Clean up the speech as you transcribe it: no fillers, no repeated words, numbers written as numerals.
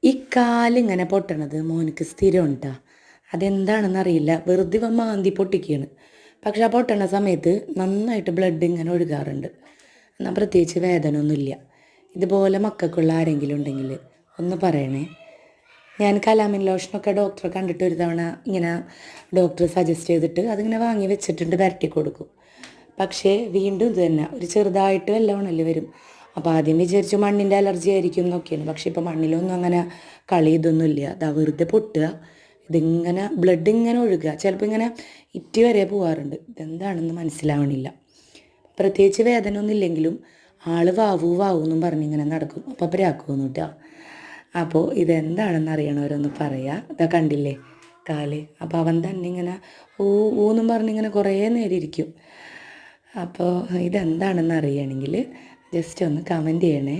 ഈ കാലിങ്ങനെ പൊട്ടണത് മോനിക്ക് സ്ഥിരം ഉണ്ടാ. അതെന്താണെന്നറിയില്ല, വെറുതെ ഇവൻ മാന്തി പൊട്ടിക്കുകയാണ്. പക്ഷെ ആ പൊട്ടണ സമയത്ത് നന്നായിട്ട് ബ്ലഡ് ഇങ്ങനെ ഒഴുകാറുണ്ട്. എന്നാൽ പ്രത്യേകിച്ച് വേദന ഒന്നുമില്ല. ഇതുപോലെ മക്കൾക്കുള്ള ആരെങ്കിലും ഉണ്ടെങ്കിൽ ഒന്ന് പറയണേ. ഞാൻ കലാമിൻ ലോഷനൊക്കെ ഡോക്ടറെ കണ്ടിട്ട് ഒരു തവണ ഇങ്ങനെ ഡോക്ടർ സജസ്റ്റ് ചെയ്തിട്ട് അതിങ്ങനെ വാങ്ങി വെച്ചിട്ടുണ്ട്, പുരട്ടി കൊടുക്കും. പക്ഷേ വീണ്ടും ഇത് തന്നെ ഒരു ചെറുതായിട്ട് വല്ല ഉണല് വരും. അപ്പോൾ ആദ്യം വിചാരിച്ചു മണ്ണിൻ്റെ അലർജി ആയിരിക്കും എന്നൊക്കെയാണ്. പക്ഷേ ഇപ്പോൾ മണ്ണിലൊന്നും അങ്ങനെ കളി ഇതൊന്നുമില്ല. അതാ വെറുതെ പൊട്ടുക, ഇതിങ്ങനെ ബ്ലഡ് ഇങ്ങനെ ഒഴുകുക, ചിലപ്പോൾ ഇങ്ങനെ ഇറ്റി വരെ പോകാറുണ്ട്. ഇതെന്താണെന്ന് മനസ്സിലാവണില്ല. പ്രത്യേകിച്ച് വേദന ഒന്നും ഇല്ലെങ്കിലും ആൾ വാവൂ വാവൂ എന്നും പറഞ്ഞിങ്ങനെ നടക്കും. അപ്പോൾ പ്രാക്കുമെന്ന് കേട്ടോ. അപ്പോൾ ഇതെന്താണെന്ന് അറിയണവരൊന്ന് പറയാം. ഇതാ കണ്ടില്ലേ കാല്. അപ്പോൾ അവൻ തന്നെ ഇങ്ങനെ ഊന്നും പറഞ്ഞിങ്ങനെ കുറേ നേരം ഇരിക്കും. അപ്പോൾ ഇതെന്താണെന്ന് അറിയണമെങ്കിൽ ജസ്റ്റ് ഒന്ന് കമൻറ്റ് ചെയ്യണേ.